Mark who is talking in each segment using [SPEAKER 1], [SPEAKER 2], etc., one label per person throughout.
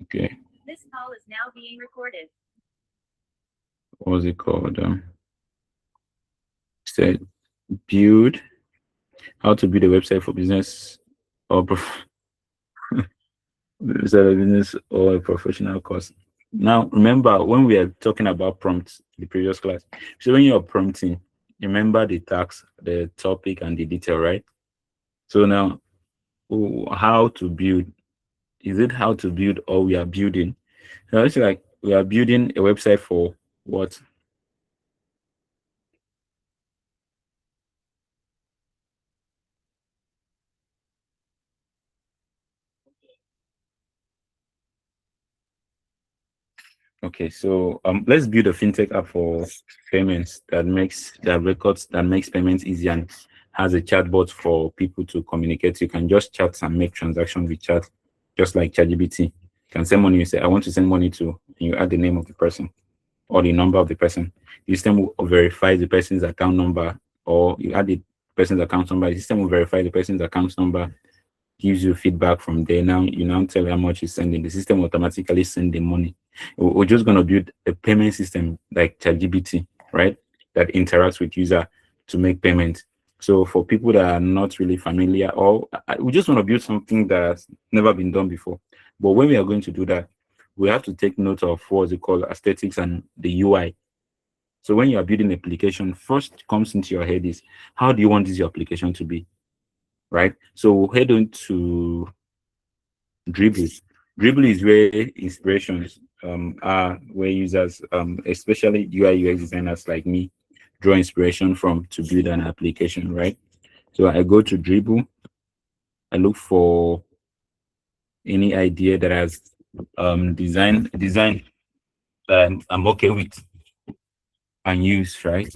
[SPEAKER 1] Okay.
[SPEAKER 2] This call is now being recorded.
[SPEAKER 1] What was it called? Said build how to build a website for business or website of business or a professional course. Now, remember when we are talking about prompts in the previous class. So when you're prompting, remember the task, the topic, and the detail, right? So now, how to build? Is it how to build or we are building? Now it's like we are building a website for what? Okay, so let's build a fintech app for payments that records that makes payments easy and has a chatbot for people to communicate. You can just chat and make transactions with chat, just like ChatGPT. You can send money. You say, "I want to send money to," and you add the name of the person or the number of the person. The system will verify the person's account number, or you add the person's account number. The system will verify the person's account number, gives you feedback from there. Now you now tell how much you're sending. The system automatically send the money. We're just gonna build a payment system like ChatGPT, right? That interacts with user to make payment. So for people that are not really familiar, or we just want to build something that's never been done before. But when we are going to do that, we have to take note of what's it called aesthetics and the UI. So when you are building an application, first comes into your head is how do you want this your application to be, right? So we'll head on to Dribble. Dribble is where inspirations are where users, especially UI UX designers like me, draw inspiration from to build an application, right? So I go to Dribble, I look for any idea that has design that I'm okay with and use, right?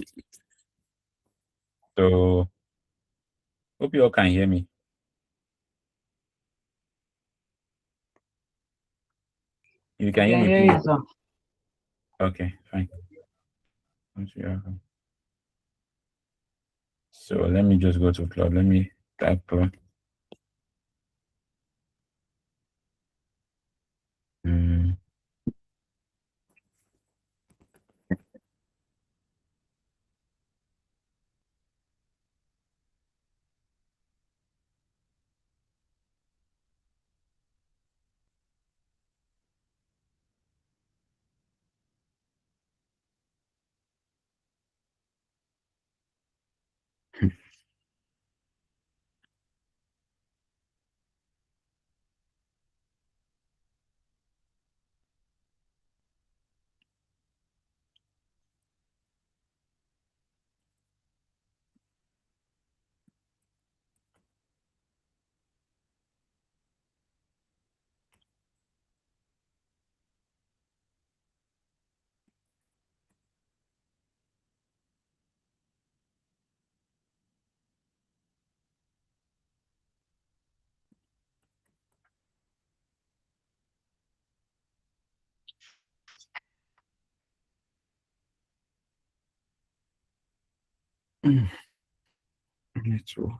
[SPEAKER 1] So hope you all can hear me. If you
[SPEAKER 3] I
[SPEAKER 1] can hear
[SPEAKER 3] can
[SPEAKER 1] me,
[SPEAKER 3] hear
[SPEAKER 1] please.
[SPEAKER 3] you, sir.
[SPEAKER 1] Okay, fine. So let me just go to Cloud. Let me type. Mm, network.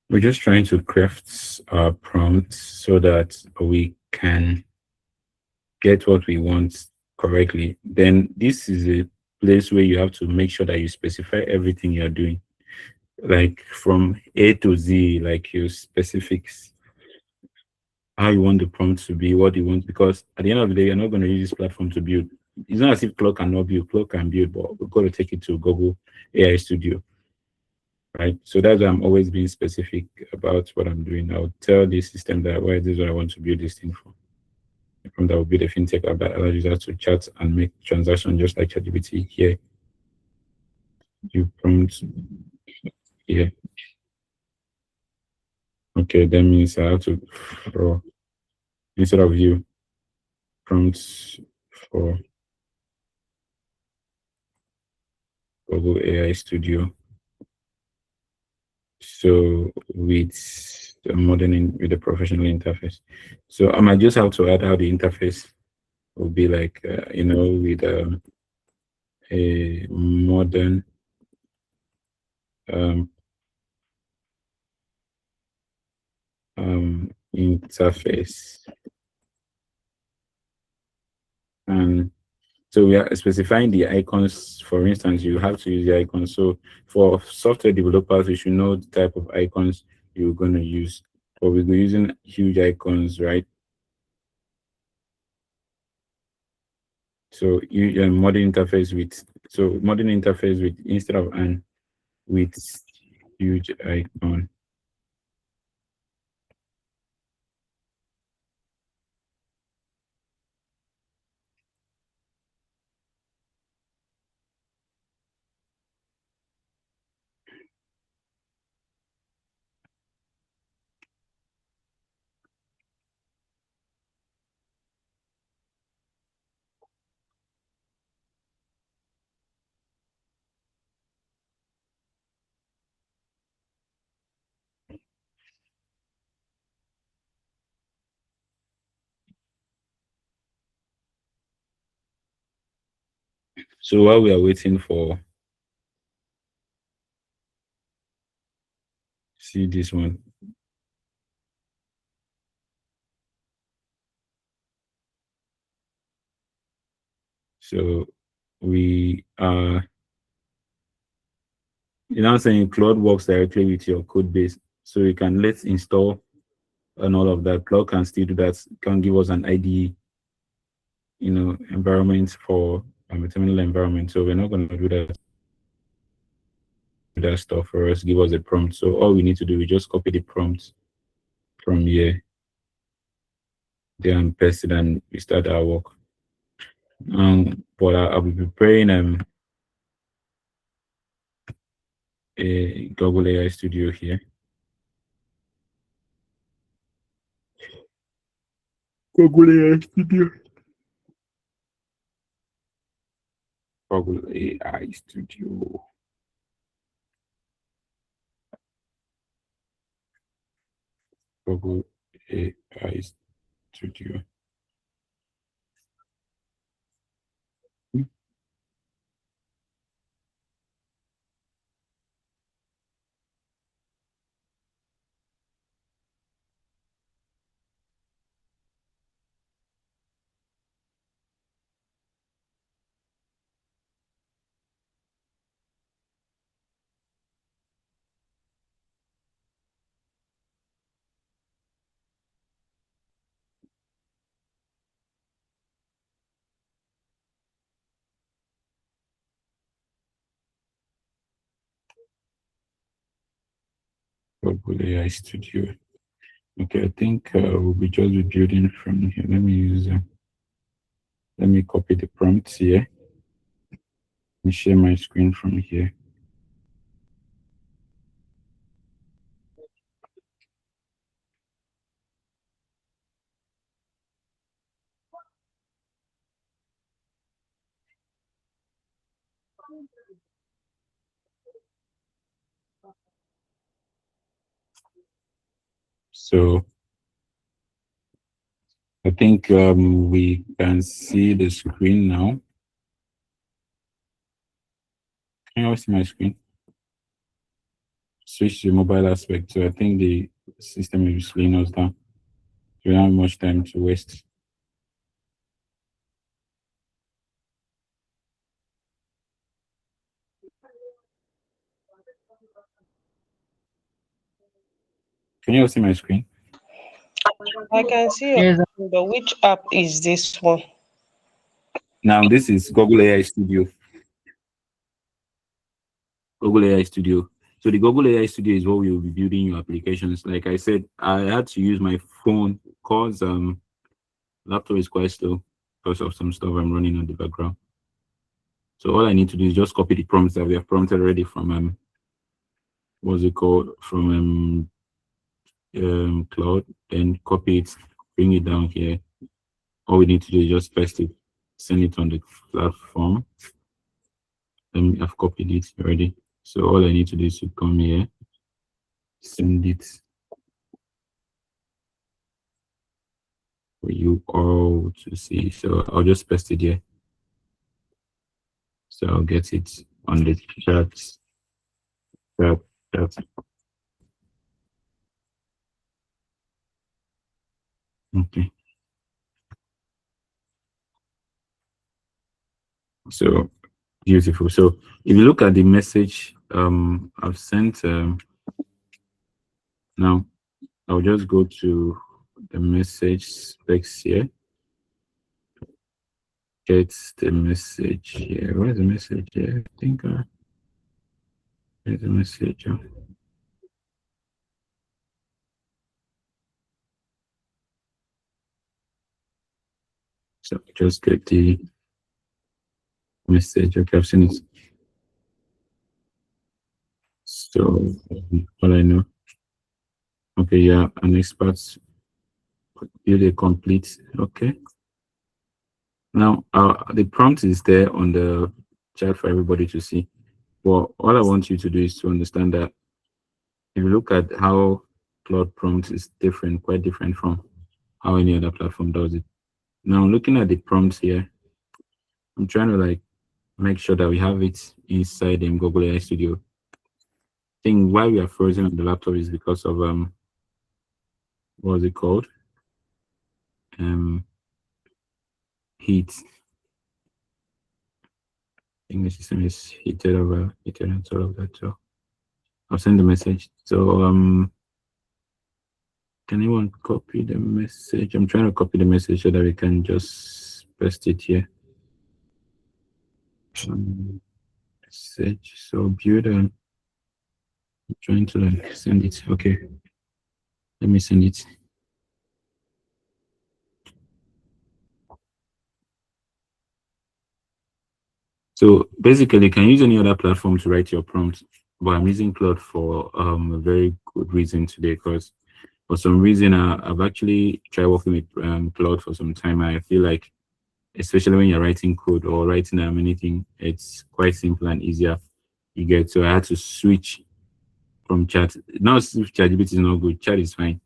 [SPEAKER 1] We're just trying to craft our prompts so that we can get what we want correctly. Then this is a place where you have to make sure that you specify everything you're doing, like from A to Z, like your specifics, how you want the prompt to be, what you want, because at the end of the day, you're not going to use this platform to build. It's not as if Cloud cannot build, Cloud can build, but we've got to take it to Google AI Studio, right? So that's why I'm always being specific about what I'm doing. I'll tell the system that, well, this is what I want to build this thing for. From that will be the fintech app that allows users to chat and make transactions just like ChatGPT. Here, you prompt here. Okay, that means I have to, for, instead of you, prompts for Google AI Studio. So with the with the professional interface. So I might just have to add how the interface will be like, with a modern um, interface. And so we are specifying the icons. For instance, you have to use the icons. So for software developers, you should know the type of icons you're going to use. But we're using huge icons, right? So you modern interface with instead of an with huge icon. So while we are waiting for see this one. So we are saying Claude works directly with your code base. So you can let's install and all of that. Cloud can still do that, can give us an IDE, environment for a terminal environment. So we're not going to do that stuff for us, give us a prompt. So all we need to do is just copy the prompt from here, there and paste it, and we start our work. But I'll be preparing a Google AI Studio here. Google AI Studio. Google AI Studio. Google AI Studio. Google AI Studio. Okay, I think we'll be just be building from here. Let me copy the prompts here and share my screen from here. So I think we can see the screen now. Can you all see my screen? switch to mobile aspect. So I think the system is slowing us down. We don't have much time to waste. Can you all see my screen?
[SPEAKER 3] I can see your
[SPEAKER 4] Yes,
[SPEAKER 3] screen, but which app is this one?
[SPEAKER 1] Now this is Google AI Studio. Google AI Studio. So the Google AI Studio is what we will be building your applications. Like I said, I had to use my phone because laptop is quite slow because of some stuff I'm running on the background. So all I need to do is just copy the prompts that we have prompted already from what's it called, from Cloud, then copy it, bring it down here. All we need to do is just paste it, send it on the platform. I've copied it already. So all I need to do is to come here, send it for you all to see. So I'll just paste it here. So I'll get it on the chat. chat, chat. Okay. So beautiful. So if you look at the message I've sent, now I'll just go to the message specs here. Get the message here. Where's the message here? I think there's a message. So just get the message. Okay, I've seen it. So all I know. Okay, yeah, an expert build a complete. Okay. Now the prompt is there on the chat for everybody to see. But all I want you to do is to understand that if you look at how Cloud Prompt is different, quite different from how any other platform does it. Now, looking at the prompts here, I'm trying to like make sure that we have it inside in Google AI Studio. I think why we are frozen on the laptop is because of what was it called? Heat. I think the system is heated over heated and sort of that. So I'll send the message. So can anyone copy the message? I'm trying to copy the message so that we can just paste it here. Message. So build I'm trying to like send it. Okay. Let me send it. So basically, you can use any other platform to write your prompt, but I'm using Claude for a very good reason today because for some reason I've actually tried working with Claude for some time. I feel like, especially when you're writing code or writing anything, it's quite simple and easier. You get so I had to switch from chat. Now, if ChatGPT is not good, chat is fine.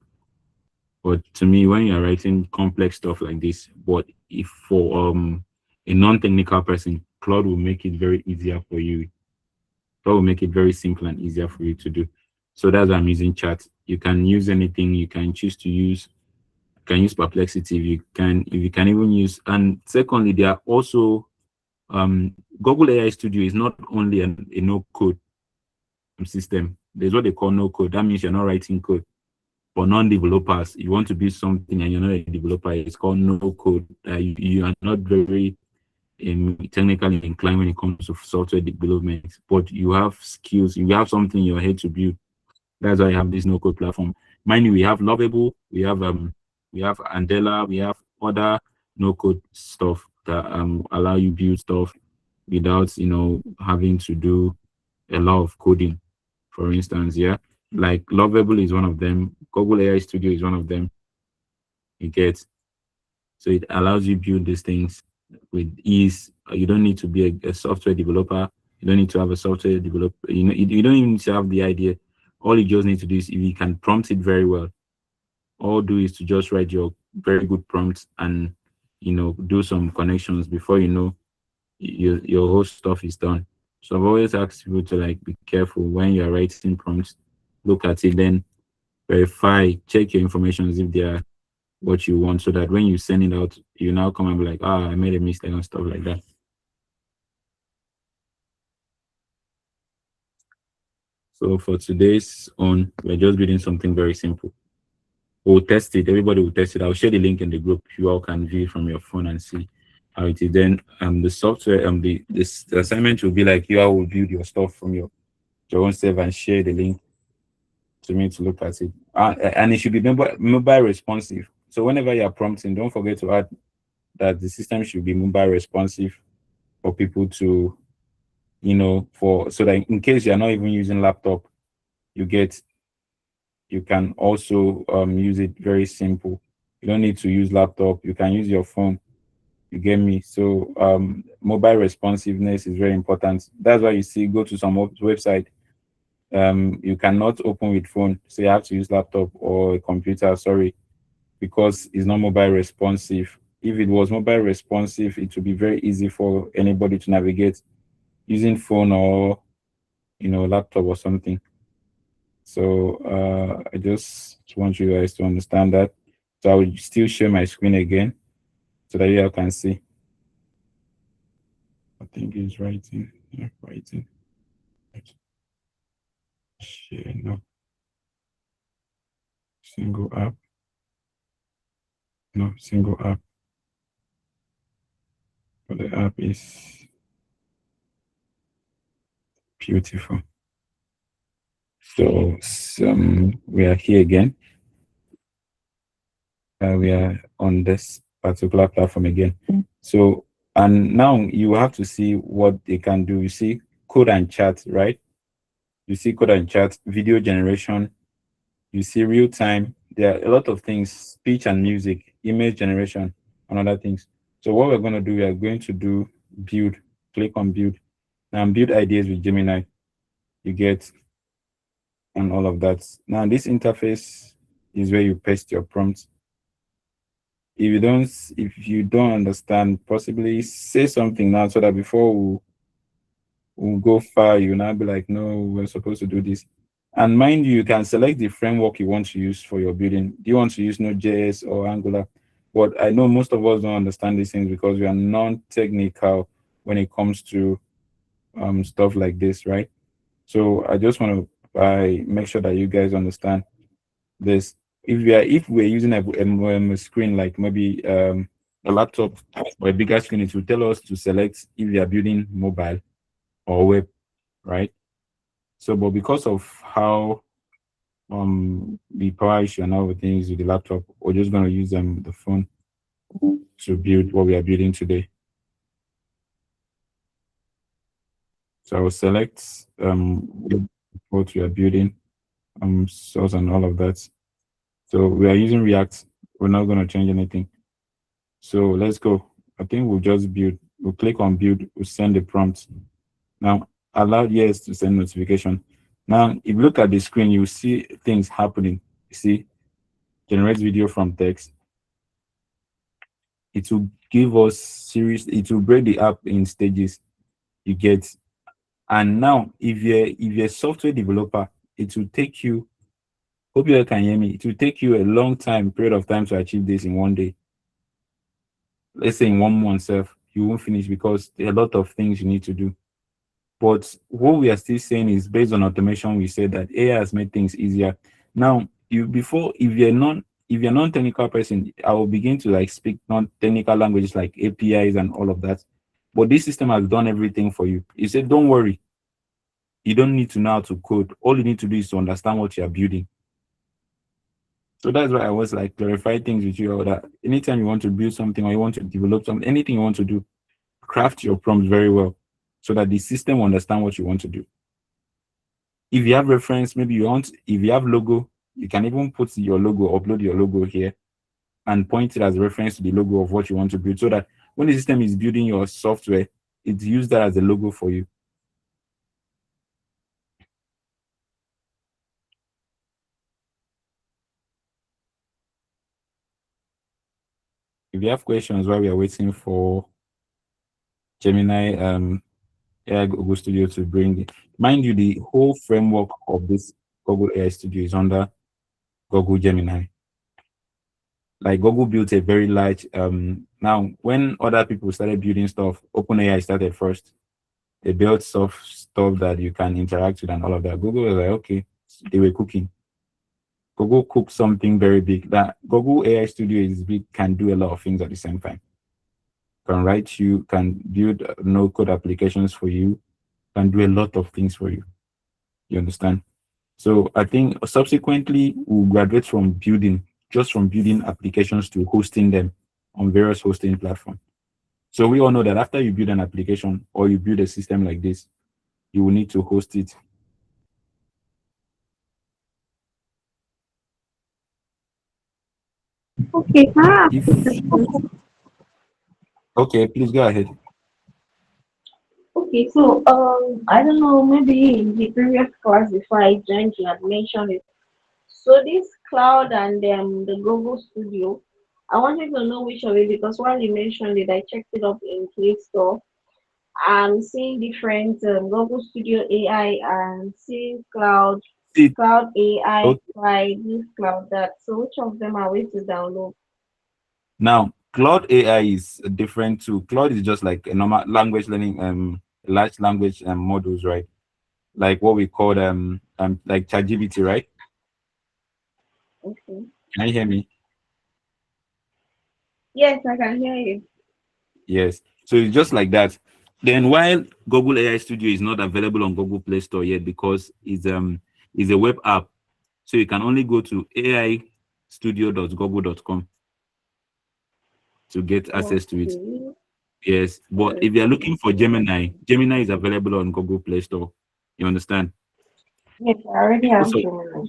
[SPEAKER 1] But to me, when you're writing complex stuff like this, but if for a non-technical person, Claude will make it very easier for you. Claude will make it very simple and easier for you to do. So that's why I'm using chat. You can use anything you can choose to use. You can use Perplexity if you can even use. And secondly, there are also Google AI Studio is not only a no code system. There's what they call no code. That means you're not writing code. For non-developers, you want to build something and you're not a developer, it's called no code. You are not very technically inclined when it comes to software development, but you have skills, you have something in your head to build. That's why I have this no code platform. Mind you, we have Lovable, we have Andela, we have other no code stuff that allow you build stuff without having to do a lot of coding. For instance, yeah, like Lovable is one of them. Google AI Studio is one of them. You get so it allows you build these things with ease. You don't need to be a software developer. You don't need to have a software developer. You don't even need to have the idea. All you just need to do is if you can prompt it very well. All do is to just write your very good prompts and do some connections before your whole stuff is done. So I've always asked people to like be careful when you're writing prompts. look at it, then verify, check your information if they are what you want, so that when you send it out, you now come and be like, ah, I made a mistake and stuff like that. So for today's on, we're just building something very simple. We'll test it. Everybody will test it. I'll share the link in the group. You all can view it from your phone and see how it is. Then the software the assignment will be like you all will build your stuff from your own server and share the link to me to look at it. And it should be mobile responsive. So whenever you're prompting, don't forget to add that the system should be mobile responsive for people to, for so that in case you're not even using laptop, you get you can also use it very simple. You don't need to use laptop. You can use your phone. You get me? So mobile responsiveness is very important. That's why you see go to some website. You cannot open with phone. So you have to use laptop or a computer. Sorry, because it's not mobile responsive. If it was mobile responsive, it would be very easy for anybody to navigate using phone or laptop or something. So I just want you guys to understand that. So I will still share my screen again so that you all can see. I think it's writing. Yeah, writing. Share no. Single app. No, single app. But the app is beautiful. So we are here again. We are on this particular platform again. So, and now you have to see what they can do. You see code and chat, right? You see code and chat, video generation. You see real time. There are a lot of things, speech and music, image generation, and other things. So what we're going to do, we are going to do build, click on build, and build ideas with Gemini. You get, and all of that. Now this interface is where you paste your prompts. If you don't understand, possibly say something now so that before we'll go far, you'll not be like, no, we're supposed to do this. And mind you, you can select the framework you want to use for your building. Do you want to use Node.js or Angular? But I know most of us don't understand these things because we are non-technical when it comes to stuff like this, right? So I just want to make sure that you guys understand this. If we're using a screen like maybe a laptop or a bigger screen, it will tell us to select if we are building mobile or web, right? So, but because of how the power issue and all the things with the laptop, we're just going to use the phone to build what we are building today. So I will select what we are building, source and all of that. So we are using React. We're not going to change anything. So let's go. I think we'll just build. We'll click on build. We'll send the prompt. Now allow yes to send notification. Now if you look at the screen, you see things happening. You see, generate video from text. It will give us series. It will break the app in stages. You get. And now if you're a software developer, it will take you. Hope you all can hear me. It will take you a long period of time to achieve this in one day. Let's say in 1 month, you won't finish because there are a lot of things you need to do. But what we are still saying is based on automation, we say that AI has made things easier. Now, if you're non-technical person, I will begin to like speak non-technical languages like APIs and all of that. But this system has done everything for you. You said, don't worry. You don't need to know how to code. All you need to do is to understand what you are building. So that's why I was like clarify things with you all that anytime you want to build something or you want to develop something, anything you want to do, craft your prompt very well so that the system will understand what you want to do. If you have reference, if you have logo, you can even put your logo, upload your logo here and point it as a reference to the logo of what you want to build so that when the system is building your software, it use that as a logo for you. If you have questions while we are waiting for Gemini, AI Google Studio to bring it. Mind you, the whole framework of this Google AI Studio is under Google Gemini. Like Google built a very large now when other people started building stuff, OpenAI started first. They built stuff that you can interact with and all of that. Google was like, okay, they were cooking. Google cooked something very big. That Google AI Studio is big, can do a lot of things at the same time. Can write you, can build no code applications for you, can do a lot of things for you. You understand? So I think subsequently we'll graduate from building, just from building applications to hosting them on various hosting platforms. So we all know that after you build an application or you build a system like this, you will need to host it.
[SPEAKER 4] Okay,
[SPEAKER 1] If okay, please go ahead.
[SPEAKER 4] okay, so I don't know, maybe in the previous class before I joined, you had mentioned it. So this cloud and the Google Studio, I wanted to know which of it because while you mentioned it, I checked it up in Play Store. I'm seeing different Google Studio AI and seeing
[SPEAKER 1] See,
[SPEAKER 4] Cloud AI,
[SPEAKER 1] okay.
[SPEAKER 4] by this cloud that. So which of them are we to download?
[SPEAKER 1] Now Cloud AI is different too. Cloud is just like a normal language learning large language models, right? Like what we call like ChatGPT, right?
[SPEAKER 4] Okay.
[SPEAKER 1] Can you hear me?
[SPEAKER 4] Yes, I can hear you.
[SPEAKER 1] Yes. So it's just like that. Then while Google AI Studio is not available on Google Play Store yet because it's a web app, so you can only go to aistudio.google.com to get access to it.
[SPEAKER 4] Okay.
[SPEAKER 1] Yes, but if you're looking for Gemini, Gemini is available on Google Play Store. You understand?
[SPEAKER 4] Yes, I already
[SPEAKER 1] Because
[SPEAKER 4] have
[SPEAKER 1] of,
[SPEAKER 4] Gemini.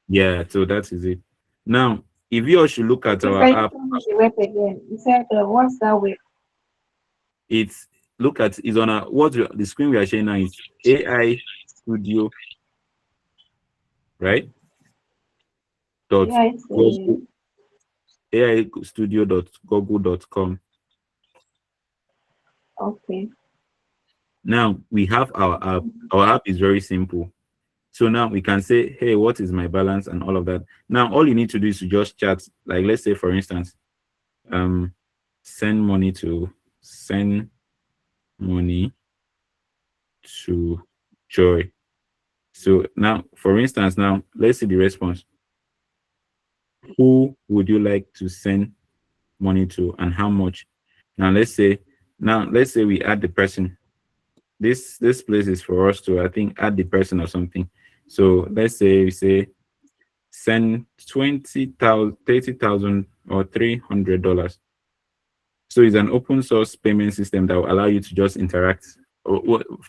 [SPEAKER 1] yeah, so that is it. Now, if you all should look at
[SPEAKER 4] Please,
[SPEAKER 1] our
[SPEAKER 4] can you
[SPEAKER 1] app,
[SPEAKER 4] tell me the web again? You said, what's that web?
[SPEAKER 1] it's look at is on the screen we are sharing now is AI Studio, right? Dot
[SPEAKER 4] Yeah, it's
[SPEAKER 1] Google aistudio.google.com.
[SPEAKER 4] okay.
[SPEAKER 1] Now we have our app. Our app is very simple. So now we can say, hey, what is my balance and all of that. Now all you need to do is to just chat. Like let's say for instance, um send money to Joy. So now for instance, now let's see the response. Who would you like to send money to and how much? Now let's say we add the person. This place is for us to I think add the person or something. So let's say we say send 20,000, 30,000 or $300. So it's an open source payment system that will allow you to just interact.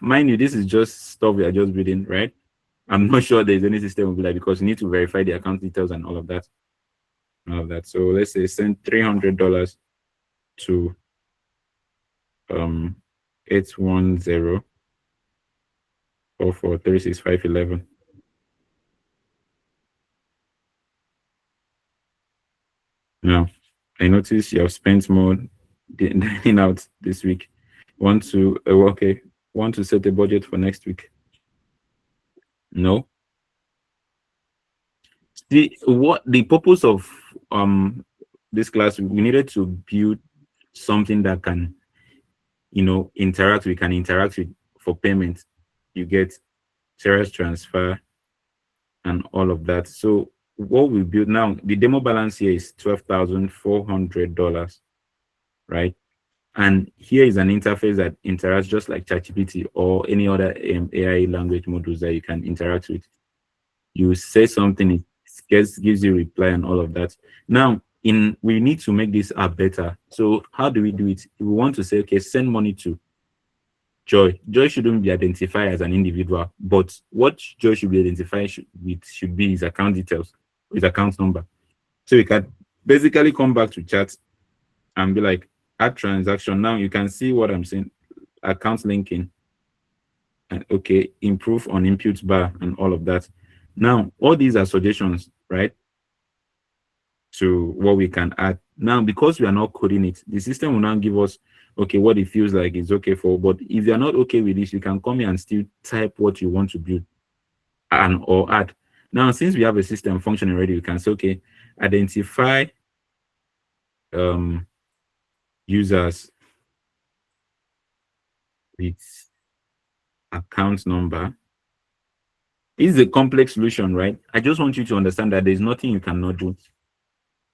[SPEAKER 1] Mind you, this is just stuff we are just building, right? I'm not sure there's any system will be like because you need to verify the account details and all of that. All of that. So let's say send $300 to 810 4436 511. Now I notice you have spent more dining out this week. Want to okay? Want to set a budget for next week? No. See what the purpose of this class? We needed to build something that can interact. We can interact with for payment. You get serious transfer and all of that. So what we build now, the demo balance here is $12,400, right? And here is an interface that interacts just like ChatGPT or any other AI language models that you can interact with. You say something, it gives you reply and all of that. Now, we need to make this app better. So how do we do it? We want to say, okay, send money to Joy. Joy shouldn't be identified as an individual, but what Joy should be identified with should be his account details, his account number. So we can basically come back to chat and be like, add transaction. Now you can see what I'm saying, account linking, and okay, improve on input bar and all of that. Now, all these are suggestions, right? To what we can add. Now, because we are not coding it, the system will now give us, okay, what it feels like is okay for. But if you're not okay with this, you can come here and still type what you want to build and or add. Now, since we have a system functioning already, we can say, okay, identify um, users with account number. It's a complex solution, right? I just want you to understand that there's nothing you cannot do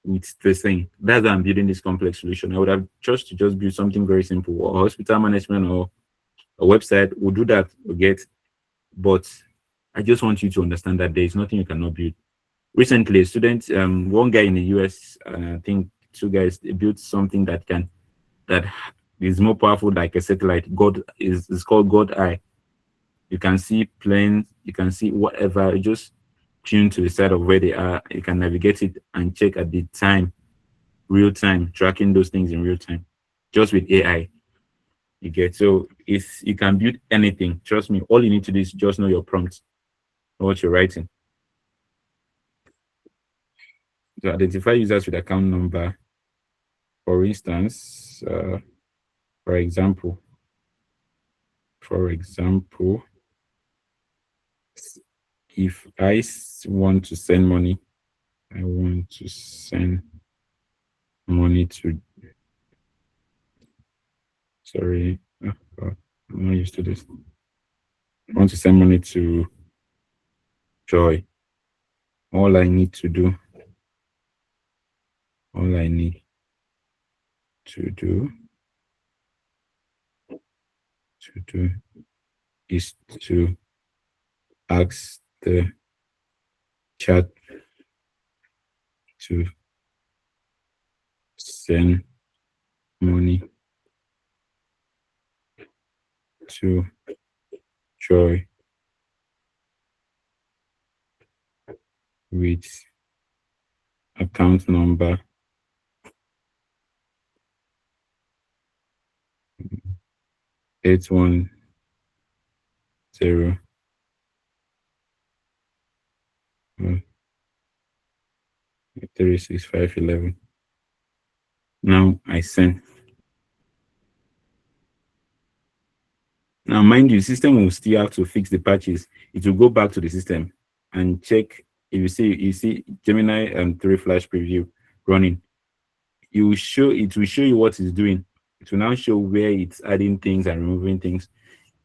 [SPEAKER 1] with the thing. That's why I'm building this complex solution. I would have just build something very simple, or hospital management, or a website. We'll do that, we'll get. But I just want you to understand that there is nothing you cannot build. Recently, a student, one guy in the US, I think two guys, they built something that is more powerful, like a satellite. God is called God Eye. You can see planes, you can see whatever. You just tune to the side of where they are. You can navigate it and check at the time, real time, tracking those things in real time, just with AI. You get, so if you can build anything, trust me. All you need to do is just know your prompt, know what you're writing. To identify users with account number, for instance, for example, for example, if want to send money, I want to send money to, sorry, oh God, I'm not used to this. I want to send money to Joy. All I need to do, all I need to do, is to ask the chat to send money to Joy with account number 810 36511. Now I send. Now, mind you, system will still have to fix the patches. It will go back to the system and check. If you see Gemini 3 flash preview running, it will show you what it's doing. It will now show where it's adding things and removing things.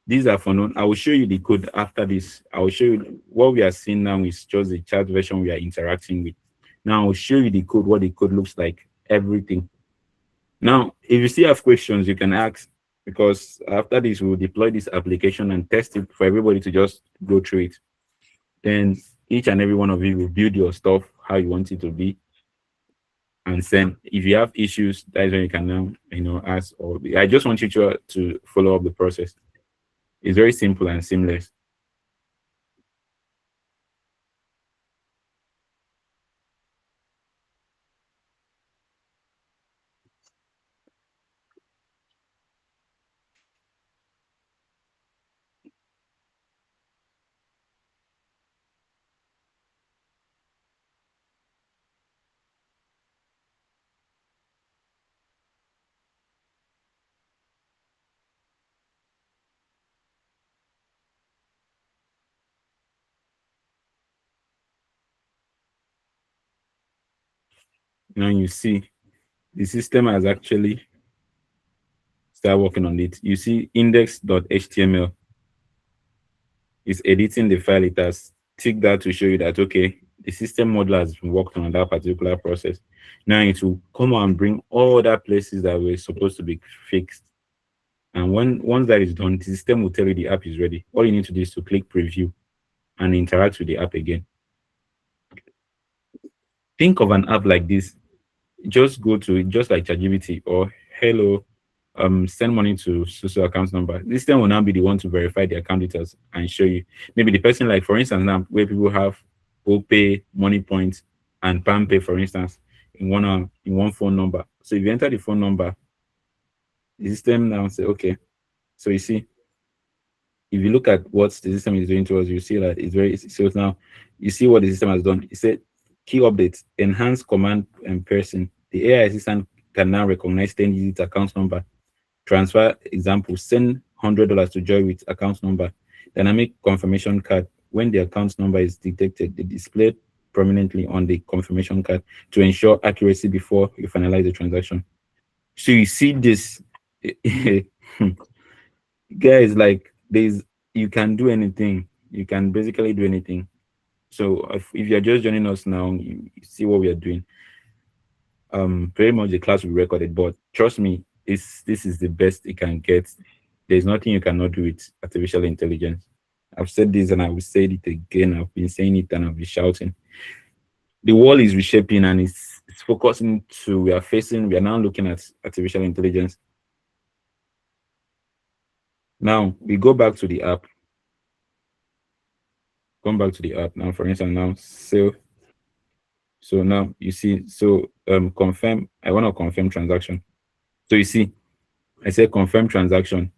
[SPEAKER 1] These are for known. I will show you the code after this. I will show you what we are seeing now is just the chat version we are interacting with. Now I'll show you the code, what the code looks like, everything. Now, if you still have questions, you can ask, because after this, we'll deploy this application and test it for everybody to just go through it. Then each and every one of you will build your stuff how you want it to be. And then if you have issues, that's when you can now, ask. Or I just want you to follow up the process. It's very simple and seamless. Now you see the system has actually started working on it. You see index.html is editing the file. It has ticked that to show you that, okay, the system modeler has been worked on that particular process. Now it will come and bring all other places that were supposed to be fixed. And once that is done, the system will tell you the app is ready. All you need to do is to click preview and interact with the app again. Think of an app like this. Just go to it, just like ChatGPT or hello, send money to social account number. This thing will now be the one to verify the account details and show you. Maybe the person, like for instance, now where people have OPay, Money Points, and PalmPay, for instance, in one phone number. So if you enter the phone number, the system now say, okay. So you see, if you look at what the system is doing to us, you see that it's very, so now you see what the system has done. It said key updates, enhance command and person. The AI assistant can now recognize 10-digit account number. Transfer example, send $100 to Joy with account number. Dynamic confirmation card. when the account number is detected, they display prominently on the confirmation card to ensure accuracy before you finalize the transaction. So you see this, guys, like there's you can do anything. You can basically do anything. So if you're just joining us now, you see what we are doing. Very much the class will be recorded, but trust me, this is the best it can get. There's nothing you cannot do with artificial intelligence. I've said this and I will say it again. I've been saying it and I'll be shouting. The world is reshaping and it's focusing to we are now looking at artificial intelligence. Now we go back to the app. Come back to the app now, for instance, now so now you see, so confirm. I want to confirm transaction. So you see, I said confirm transaction.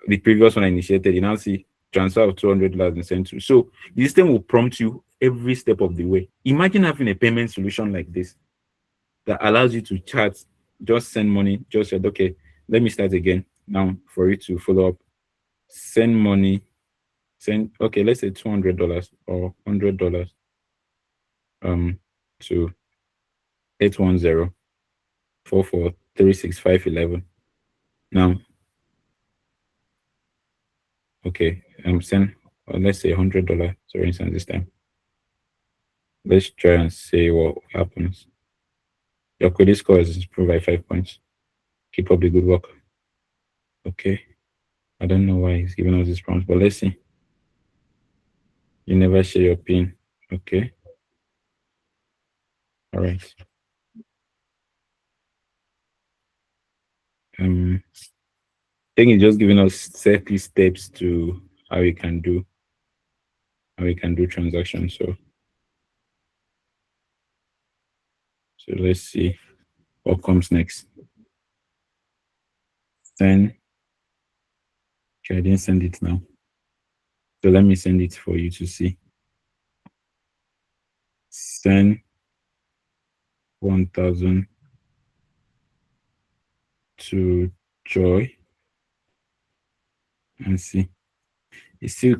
[SPEAKER 1] The previous one I initiated, you now see transfer of $200 and sent to. So the system will prompt you every step of the way. Imagine having a payment solution like this that allows you to chat, just send money, just said, okay, let me start again now for you to follow up. Send money, send, okay, let's say $200 or $100 to 810 44 36511. Now, okay, send, let's say $100, for instance, this time. Let's try and see what happens. Your credit score is improved by 5 points. Keep up the good work. Okay. I don't know why he's giving us this prompt, but let's see. You never share your PIN. Okay. All right. I think it's just giving us 30 steps to how we can do transactions. So let's see what comes next. Send. Okay, I didn't send it now. So let me send it for you to see. Send 1,000 to Joy and see. It's still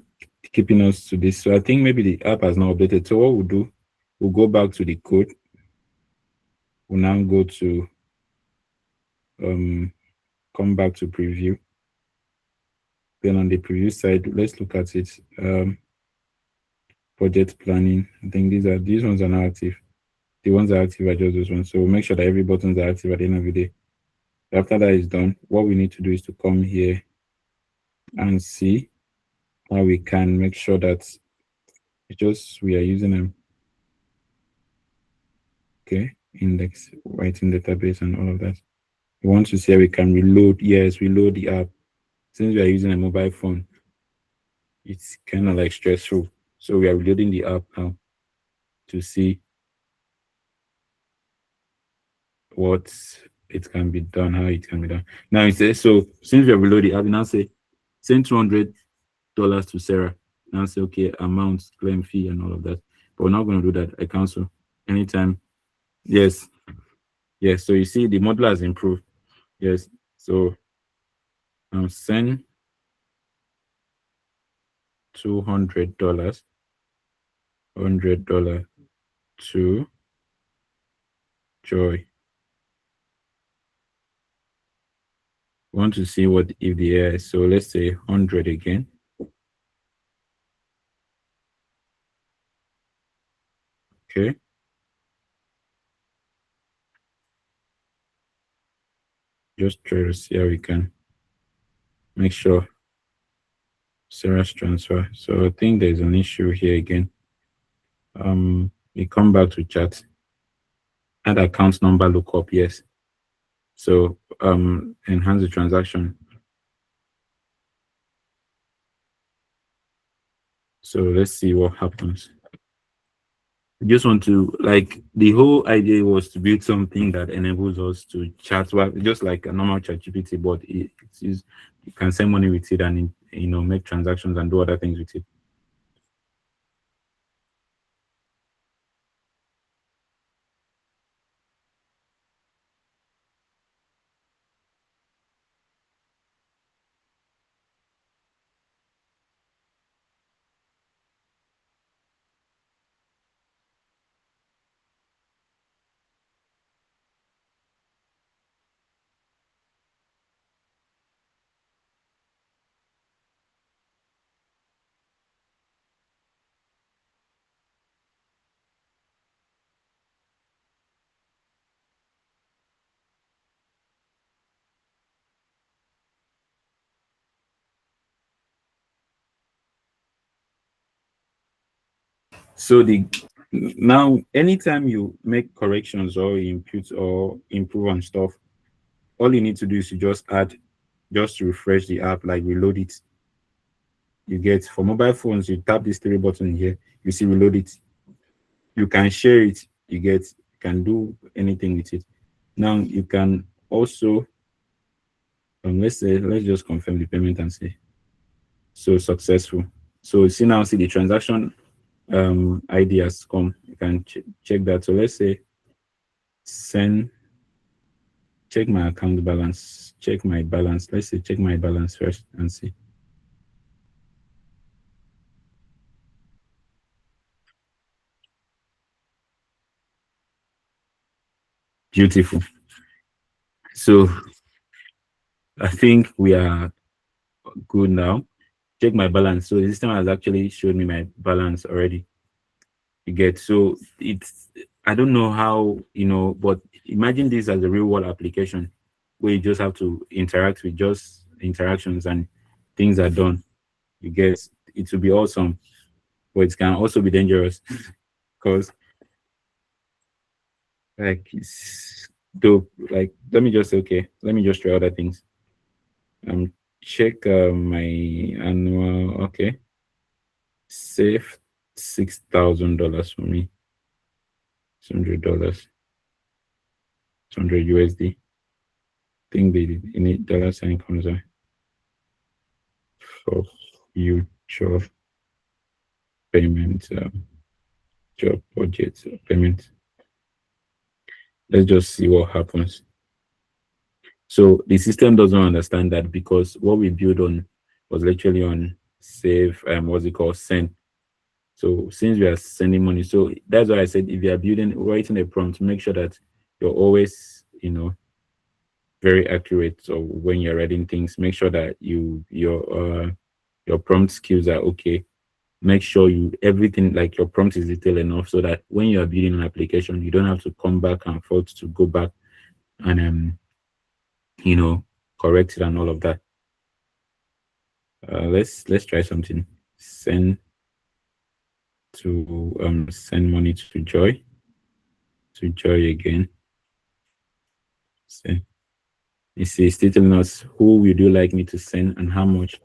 [SPEAKER 1] keeping us to this. So I think maybe the app has not updated. So what we'll do, we'll go back to the code. We'll now go to come back to preview. Then on the preview side, let's look at it. Budget planning. I think these ones are not active. The ones that are active are just those ones. So we'll make sure that every buttons are active at the end of the day. After that is done, what we need to do is to come here and see how we can make sure that we are using them. Okay, index, writing database and all of that. We want to see how we can reload. Yes, reload the app. Since we are using a mobile phone, it's kind of like stressful. So we are reloading the app now to see what it can be done, how it can be done. Now it says, so since we are reloading, I will now say send $200 to Sarah. Now say, okay, amount, claim fee, and all of that. But we're not going to do that. I cancel anytime. Yes. Yes. So you see, the model has improved. Yes. So now send $200, $100 to Joy. We want to see what if the AI. So let's say 100 again. Okay. Just try to see how we can make sure Sarah's transfer. So I think there's an issue here again. We come back to chat. Add account number lookup, yes. So enhance the transaction. So let's see what happens. I just want to, like, the whole idea was to build something that enables us to chat, well, just like a normal chat GPT, but it's you can send money with it and make transactions and do other things with it. So the now anytime you make corrections or input or improve on stuff, all you need to do is to just to refresh the app, like reload it. You get for mobile phones, you tap this three button here, you see reload it. You can share it, you can do anything with it. Now you can also let's just confirm the payment and say so successful. So see now, see the transaction ID has come. You can check that. So let's say send check my account balance, check my balance. Let's say check my balance first and see. Beautiful. So I think we are good now. Check my balance. So the system has actually showed me my balance already. You get, so it's, I don't know how, but imagine this as a real world application where you just have to interact with just interactions and things are done. You get, it will be awesome, but it can also be dangerous because like it's dope. Like let me just say, okay, let me just try other things. Check my annual, okay, save $6,000 for me. $100, 100 USD. Think the in it dollar sign comes out for future payment, job budget payment. Let's just see what happens. So the system doesn't understand that because what we built on was literally on save, what's it called, send. So since we are sending money, so that's why I said if you are writing a prompt, make sure that you're always, very accurate. So when you're writing things, make sure that your prompt skills are okay. Make sure everything like your prompt is detailed enough so that when you are building an application, you don't have to come back and forth to go back and you know correct it and all of that. Let's try something. Send money to Joy again. So, you see, it's telling us who would you like me to send and how much.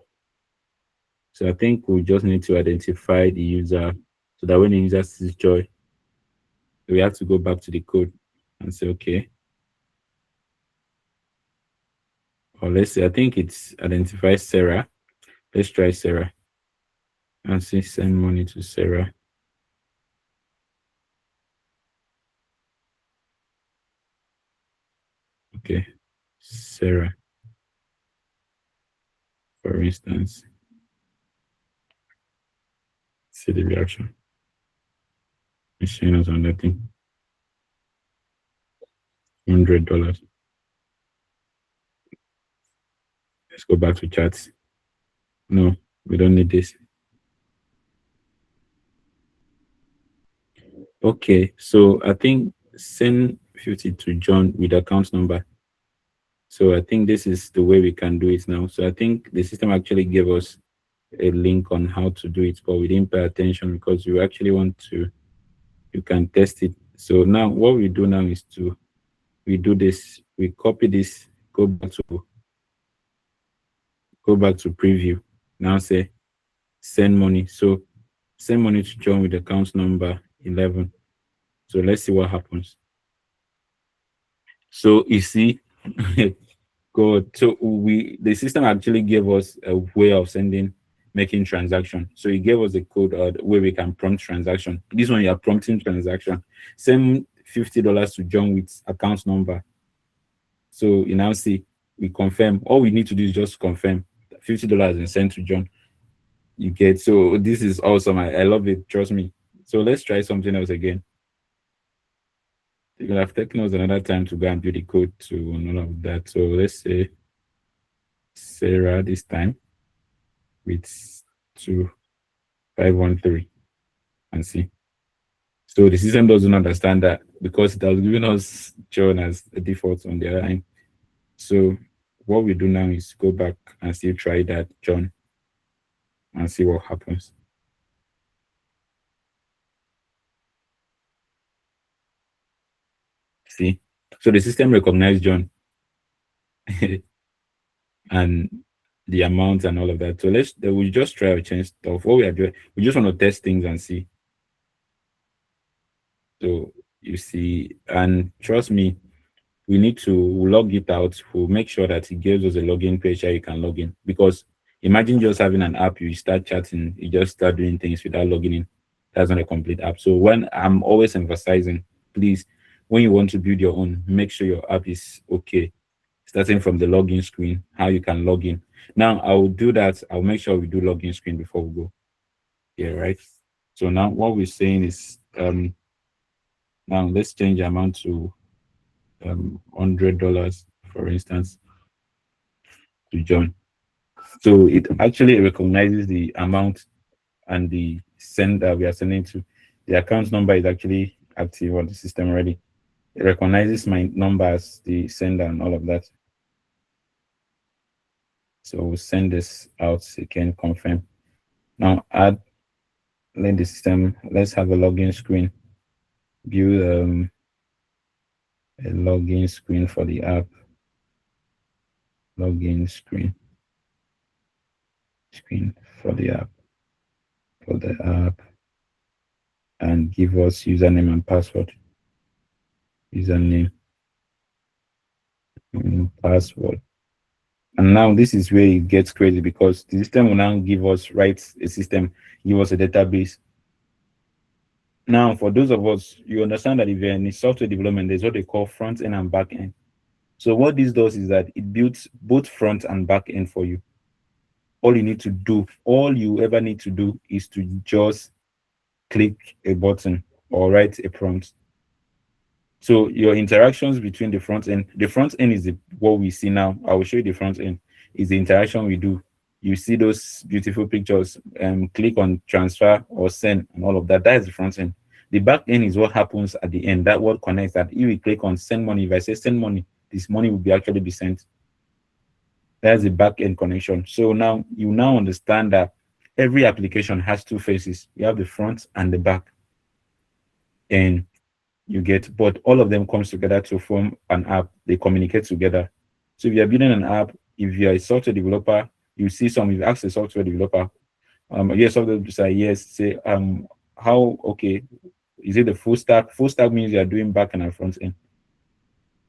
[SPEAKER 1] So I think we just need to identify the user so that when the user sees Joy, we have to go back to the code and say, okay. Or let's say, I think it's identify Sarah. Let's try Sarah and say send money to Sarah. Okay, Sarah, for instance. See the reaction. It's showing us on that thing. $100. Let's go back to chats. No, we don't need this. Okay, so I think send 50 to John with account number. So I think this is the way we can do it now. So I think the system actually gave us a link on how to do it, but we didn't pay attention because you actually want to, you can test it. So now what we do now is we do this, we copy this, go back to preview. Now say send money. So send money to John with account number 11. So let's see what happens. So you see, good. So the system actually gave us a way of making transaction. So it gave us a code where we can prompt transaction. This one you are prompting transaction. Send $50 to John with account number. So you now see we confirm. All we need to do is just confirm $50 is sent to John. You get, so this is awesome. I love it. Trust me. So let's try something else again. It will have taken us another time to go and build the code to all of that. So let's say Sarah this time with 2513 and see. So the system doesn't understand that because it has given us John as a default on the other end. So what we do now is go back and still try that John and see what happens. See, so the system recognized John and the amount and all of that. So we just try to change stuff. What we are doing, we just want to test things and see. So you see, and trust me, we need to log it out. We'll make sure that it gives us a login page where you can log in. Because imagine just having an app, you start chatting, you just start doing things without logging in. That's not a complete app. So when I'm always emphasizing, please, when you want to build your own, make sure your app is okay. Starting from the login screen, how you can log in. Now I will do that. I'll make sure we do login screen before we go. Yeah, right. So now what we're saying is now let's change the amount to $100, for instance, to join. So it actually recognizes the amount and the send that we are sending to. The account number is actually active on the system already. It recognizes my number as the sender and all of that. So we'll send this out so you can confirm. Now let the system, let's have a login screen. View a login screen for the app. Login screen for the app. For the app. And give us username and password. Username and password. And now this is where it gets crazy because the system will now give us give us a database. Now, for those of us, you understand that if you're in software development, there's what they call front end and back end. So what this does is that it builds both front and back end for you. All you ever need to do is to just click a button or write a prompt. So your interactions between the front end is what we see now. I will show you the front end is the interaction we do. You see those beautiful pictures, click on transfer or send and all of that. That is the front end. The back end is what happens at the end. That what connects that. If we click on send money, if I say send money, this money will actually be sent. That's the back end connection. So now you understand that every application has two faces. You have the front and the back. And but all of them comes together to form an app. They communicate together. So if you're building an app, if you're a software developer, if you ask a software developer, yes, software developer say yes, say how okay, is it the full stack? Full stack means you're doing back end and front end.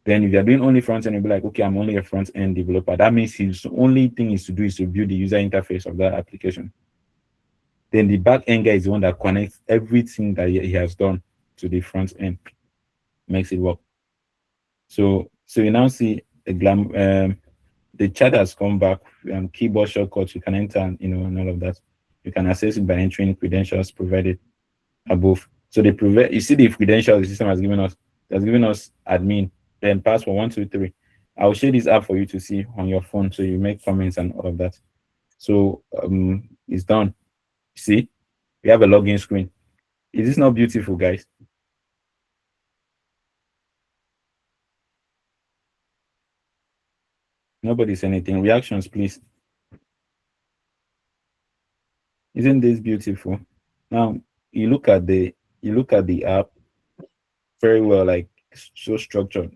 [SPEAKER 1] Then if you're doing only front end, you'll be like, okay, I'm only a front end developer. That means his only thing is to build the user interface of that application. Then the back end guy is the one that connects everything that he has done to the front end, makes it work. So you now see the chat has come back, keyboard shortcuts you can enter, and all of that. You can access it by entering credentials provided above. So you see the credentials the system has given us. It has given us admin, then password 123. I'll share this app for you to see on your phone, so you make comments and all of that. So it's done. See, we have a login screen. Is this not beautiful, guys? Nobody's anything. Reactions, please. Isn't this beautiful? Now you look at the app very well, like so structured.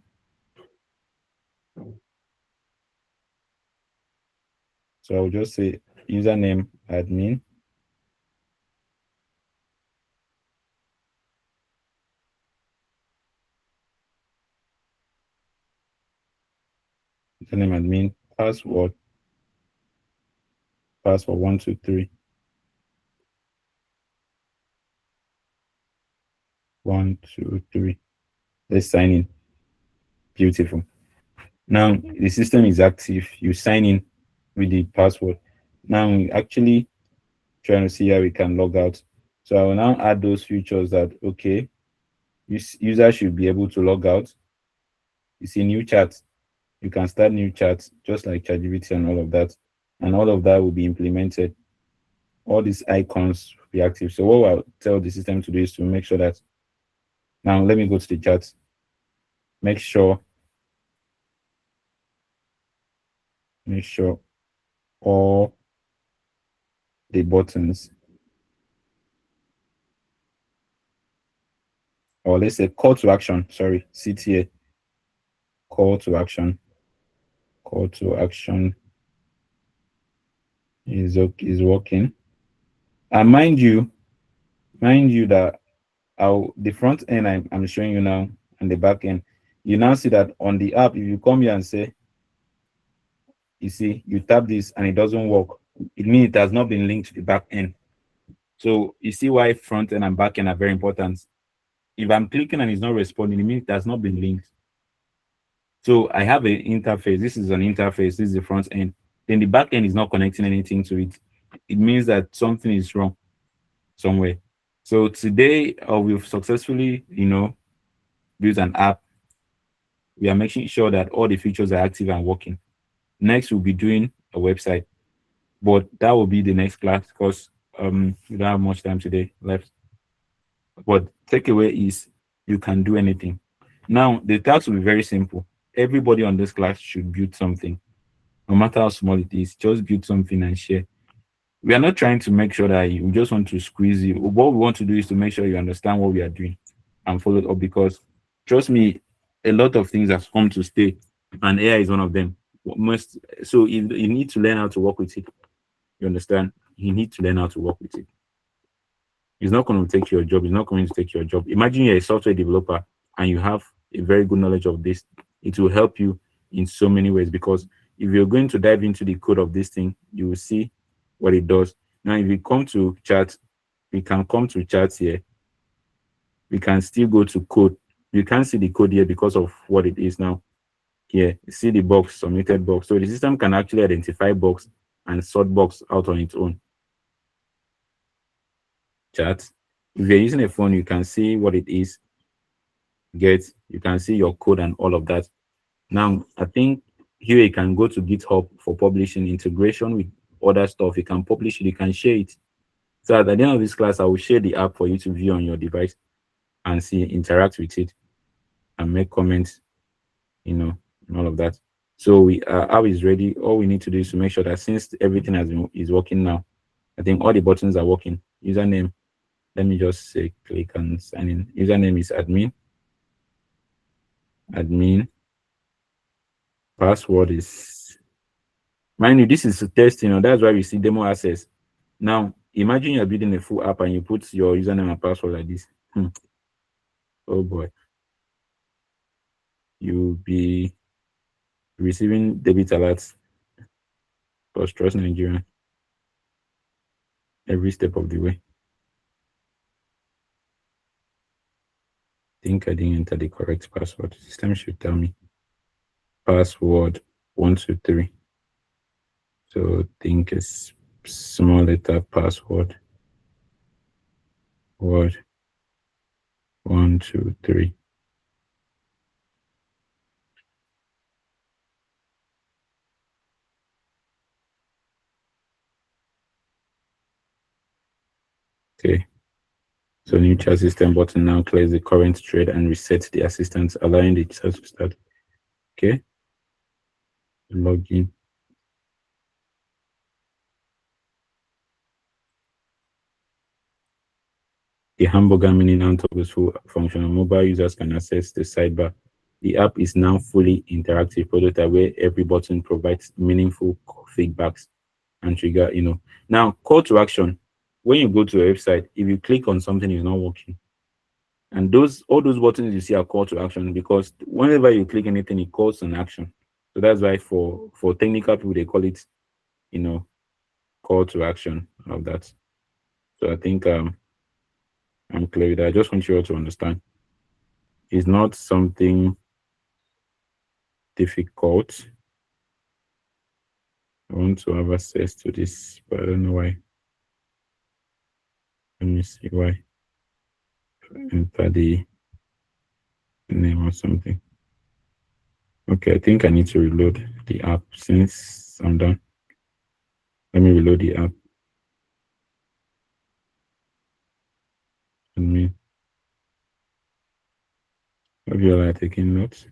[SPEAKER 1] So I'll just say username admin. Username admin, password 123. 123. Let's sign in. Beautiful. Now the system is active. You sign in with the password. Now we actually trying to see how we can log out. So I will now add those features that okay, user should be able to log out. You see new chat. You can start new chats just like ChatGPT and all of that. And all of that will be implemented. All these icons will be active. So what I'll tell the system to do is to make sure that now let me go to the chat. Make sure all the buttons, or let's say call to action, sorry, CTA, call to action. Call to action is working. And mind you that the front end I'm showing you now and the back end, you now see that on the app, if you come here and say, you see, you tap this and it doesn't work, it means it has not been linked to the back end. So you see why front end and back end are very important. If I'm clicking and it's not responding, it means it has not been linked. So I have an interface. This is an interface. This is the front end. Then the back end is not connecting anything to it. It means that something is wrong somewhere. So today, we've successfully, built an app. We are making sure that all the features are active and working. Next, we'll be doing a website, but that will be the next class because we don't have much time today left. But takeaway is you can do anything. Now, the task will be very simple. Everybody on this class should build something, no matter how small it is. Just build something and share. We are not trying to make sure that we just want to squeeze you. What we want to do is to make sure you understand what we are doing and follow it up because trust me, a lot of things have come to stay, and AI is one of them. So you need to learn how to work with it. You understand? You need to learn how to work with it. It's not going to take your job. It's not going to take your job. Imagine you're a software developer and you have a very good knowledge of this. It will help you in so many ways because if you're going to dive into the code of this thing, you will see what it does. Now, if we come to chat, we can come to chat here. We can still go to code. You can't see the code here because of what it is now. Here, see the box, submitted box. So the system can actually identify box and sort box out on its own. Chat. If you're using a phone, you can see what it is. You can see your code and all of that. Now, I think here you can go to GitHub for publishing integration with other stuff. You can publish it, you can share it. So at the end of this class, I will share the app for you to view on your device and see, interact with it and make comments, and all of that. So app is ready. All we need to do is to make sure that since everything is working now, I think all the buttons are working. Username, let me just say click and sign in. Username is admin. Password is, mind you, this is a test, that's why we see demo access. Now, imagine you're building a full app and you put your username and password like this. Oh boy. You'll be receiving debit alerts for Trust Nigeria every step of the way. Think I didn't enter the correct password. System should tell me. Password 123. So think a small letter password. Word 123. Okay. So new chat system button now clears the current thread and resets the assistant, allowing the chat to start. Okay. Login. The hamburger mini now toggles full function. Mobile users can access the sidebar. The app is now fully interactive prototype where every button provides meaningful feedbacks and trigger, Now, call to action. When you go to a website, if you click on something, it's not working. And all those buttons you see are call to action because whenever you click anything, it calls an action. So that's why for technical people, they call it, call to action of that. So I think I'm clear with that. I just want you all to understand. It's not something difficult. I want to have access to this, but I don't know why. Let me see why. Enter the name or something. Okay, I think I need to reload the app since I'm done. Let me reload the app. Let me. Hope you all are taking notes.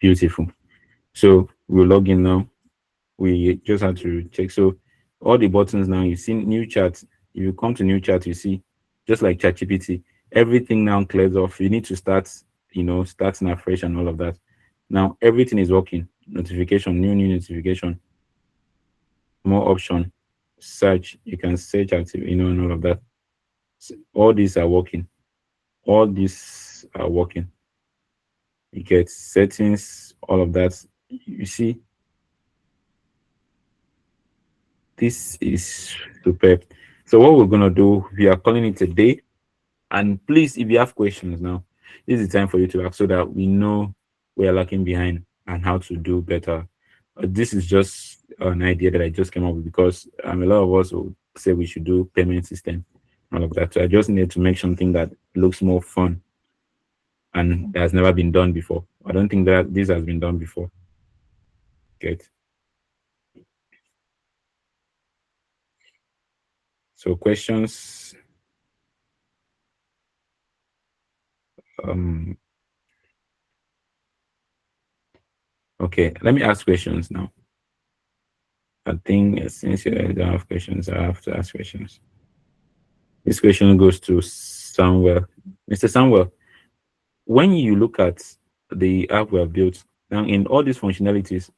[SPEAKER 1] Beautiful. So we'll log in now. We just had to check. So All the buttons now, you see new chat. If you come to new chat, you see just like ChatGPT, everything now clears off. You need to start, starting afresh and all of that. Now everything is working. Notification, new notification, more option, search. You can search active, and all of that. All these are working. All these are working. You get settings, all of that. You see, this is superb. So what we're gonna do, we are calling it a day. And please, if you have questions now, this is the time for you to ask so that we know we are lacking behind and how to do better. This is just an idea that I just came up with because a lot of us will say we should do payment system, all of that. So I just need to make something that looks more fun and that has never been done before. I don't think that this has been done before. Good. So questions. Um. Okay. Let me ask questions now. I think since you don't have questions, I have to ask questions. This question goes to Samuel. Mr. Samuel, when you look at the app we have built, now in all these functionalities,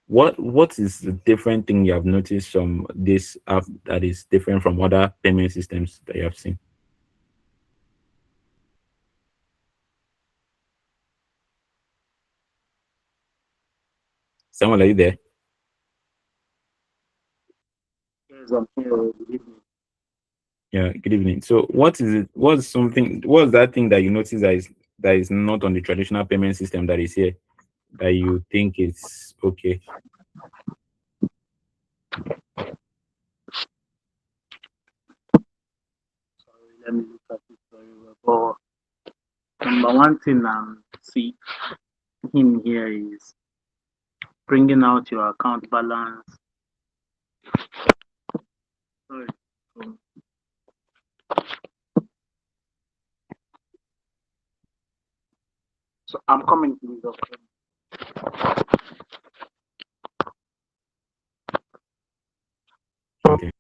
[SPEAKER 1] what is the different thing you have noticed from this app that is different from other payment systems that you have seen? Samuel, are you there?
[SPEAKER 5] Yes, I'm here. Good evening.
[SPEAKER 1] Yeah, good evening. So what is it? What's that thing that you notice that is not on the traditional payment system that is here that you think is okay?
[SPEAKER 5] Sorry, let me look at it very well. But number one thing I'm seeing here is bringing out your account balance. Sorry. So I'm coming to this.
[SPEAKER 1] Okay.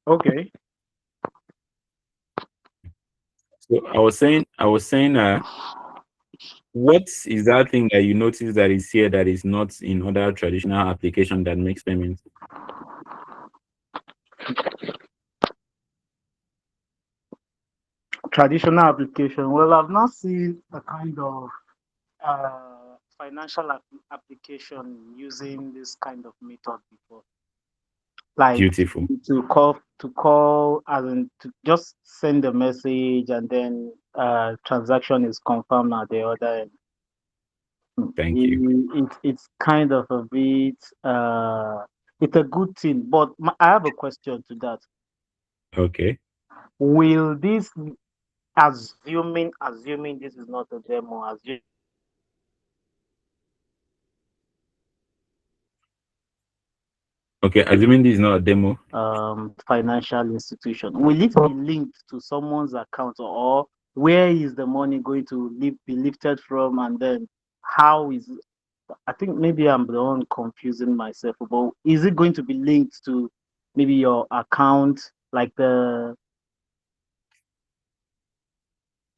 [SPEAKER 5] Okay.
[SPEAKER 1] So I was saying, what is that thing that you notice that is here that is not in other traditional application that makes payments?
[SPEAKER 5] Traditional application. Well, I've not seen a kind of financial application using this kind of method before. Like
[SPEAKER 1] Beautiful.
[SPEAKER 5] to call as in to just send a message and then transaction is confirmed at the other end.
[SPEAKER 1] Thank you.
[SPEAKER 5] It's kind of a bit it's a good thing, but I have a question to that.
[SPEAKER 1] Okay.
[SPEAKER 5] Will this, assuming this is not a demo,
[SPEAKER 1] Okay. Assuming this is not a demo.
[SPEAKER 5] financial institution, will it be linked to someone's account, or where is the money going to be lifted from, and then how is it? I think maybe I'm the one confusing myself, but is it going to be linked to maybe your account, like the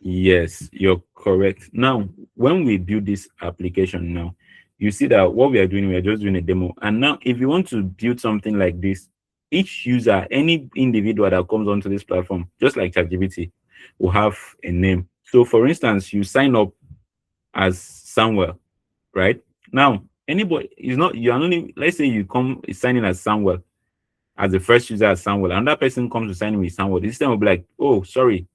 [SPEAKER 1] Yes, you're correct. Now, when we build this application now, you see that what we are doing, we are just doing a demo. And now, if you want to build something like this, each user, any individual that comes onto this platform, just like ChatGPT, will have a name. So, for instance, you sign up as Samuel, right? Now, anybody is not you are only, let's say you come sign in as Samuel, as the first user as Samuel, another person comes to sign in with Samuel. The system will be like, oh, sorry,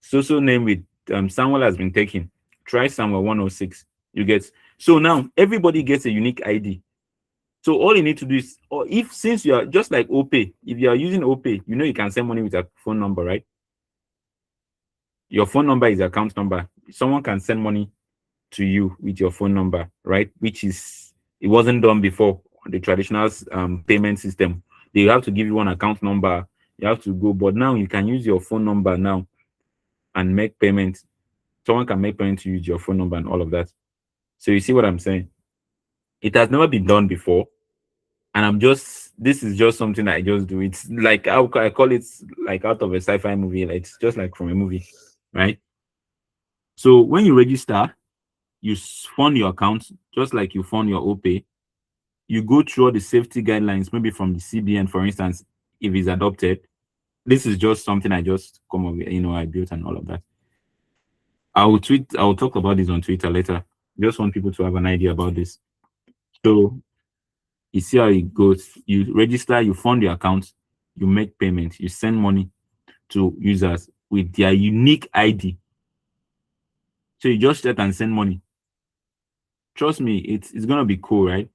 [SPEAKER 1] so name with Samuel has been taken. Try Samuel 106. You get, so now everybody gets a unique ID. So all you need to do is, or if since you are just like OPay, if you are using OPay, you can send money with a phone number, right? Your phone number is account number. Someone can send money to you with your phone number, right? Which is, it wasn't done before on the traditional payment system. They have to give you one account number. You have to go, but now you can use your phone number now and make payments. Someone can make payment to use your phone number and all of that. So you see what I'm saying? It has never been done before, and this is just something I just do. It's like I call it like out of a sci-fi movie. Like it's just like from a movie, right? So when you register, you fund your account just like you fund your OPay. You go through all the safety guidelines, maybe from the CBN, for instance, if it's adopted. This is just something I just come up with, I built and all of that. I'll talk about this on Twitter later. Just want people to have an idea about this. So you see how it goes. You register, you fund your account, you make payments, you send money to users with their unique ID. So you just set and send money. Trust me, it's gonna be cool, right?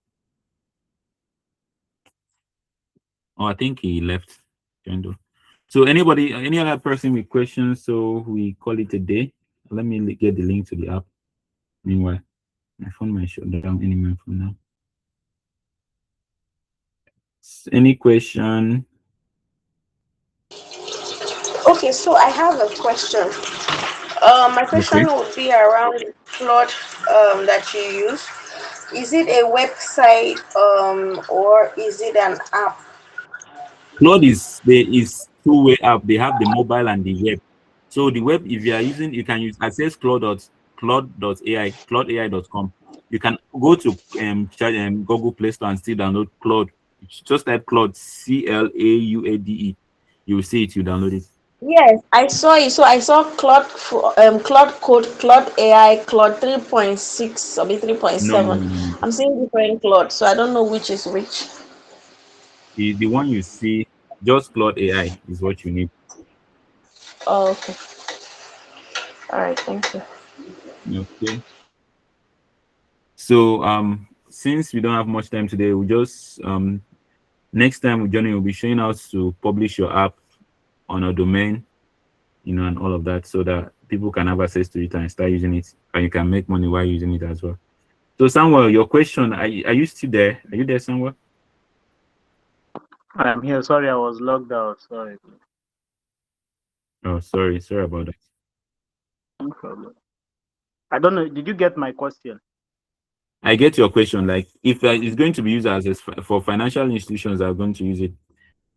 [SPEAKER 1] Oh, I think he left. So any other person with questions? So we call it a day. Let me get the link to the app. Meanwhile, my phone might shut down any minute from now. Any question?
[SPEAKER 3] Okay, so I have a question. My question
[SPEAKER 1] Okay.
[SPEAKER 3] would be around Claude that you use. Is it a website or is it an app?
[SPEAKER 1] Claude is two-way app. They have the mobile and the web. So the web, if you are using, you can use access Claude.ai, ClaudeAI.com. You can go to Google Play Store and still download Claude. Just type Claude, CLAUADE. You will see it. You download it.
[SPEAKER 3] Yes, I saw it. So I saw Claude Code, Claude AI, Claude 3.6 or maybe
[SPEAKER 1] No, no,
[SPEAKER 3] 3.7.
[SPEAKER 1] no, no, no.
[SPEAKER 3] I'm seeing different Claude, so I don't know which is which.
[SPEAKER 1] The one you see, just Claude AI is what you need.
[SPEAKER 3] Oh, okay. All right, thank you.
[SPEAKER 1] Okay. So since we don't have much time today, we just next time Johnny will be showing how to publish your app on a domain, and all of that, so that people can have access to it and start using it, and you can make money while using it as well. So Samuel, your question, are you still there? Are you there, Samuel?
[SPEAKER 5] I'm here. Sorry, I was logged out. Sorry.
[SPEAKER 1] Oh, sorry about that.
[SPEAKER 5] No problem. I don't know. Did you get my question?
[SPEAKER 1] I get your question. Like, if it's going to be used for financial institutions that are going to use it.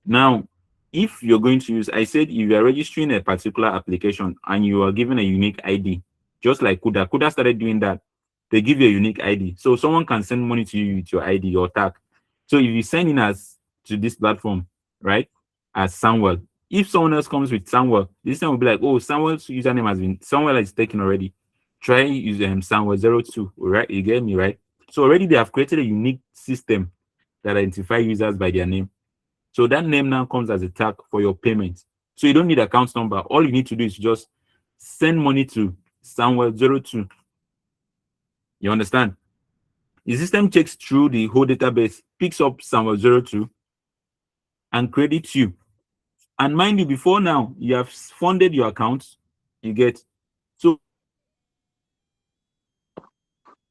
[SPEAKER 1] Now, if you're going to use, I said if you are registering a particular application and you are given a unique ID, just like Kuda started doing that. They give you a unique ID. So someone can send money to you with your ID, your tag. So if you sign in as to this platform, right, as Samuel, if someone else comes with Samuel, this time will be like, oh, Samuel's username has been, Samuel is taken already. Try use Samuel02, right? You get me, right? So already they have created a unique system that identify users by their name. So that name now comes as a tag for your payment. So you don't need account number. All you need to do is just send money to Samuel02. You understand? The system checks through the whole database, picks up Samuel02, and credits you. And mind you, before now, you have funded your account. You get so.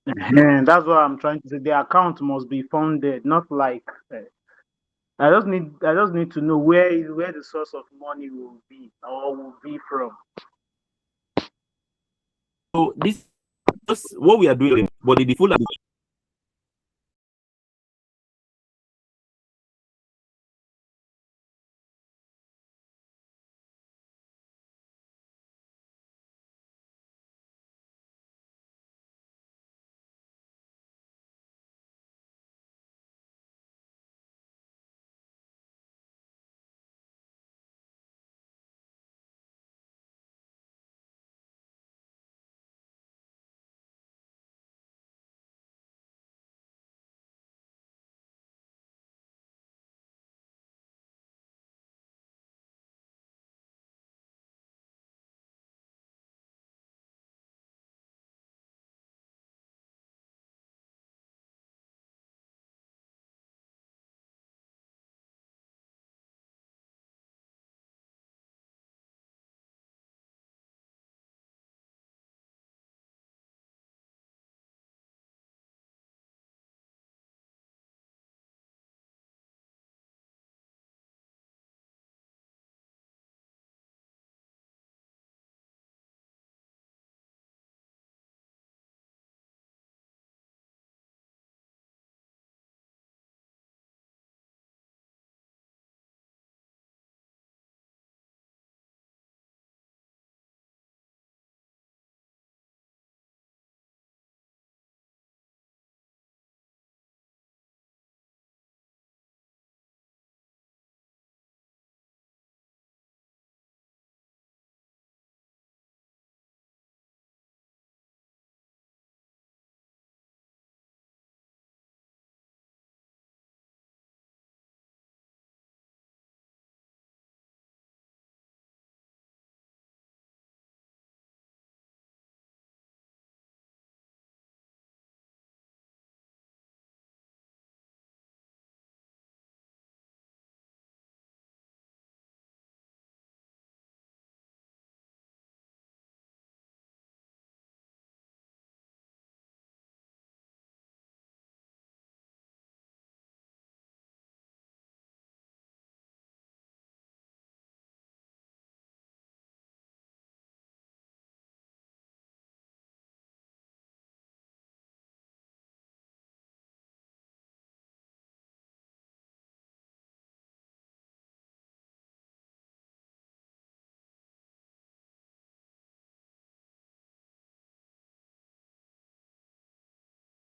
[SPEAKER 5] And that's what I'm trying to say. The account must be funded, not like I just need to know where the source of money will be or will be from.
[SPEAKER 1] So this is what we are doing, but the full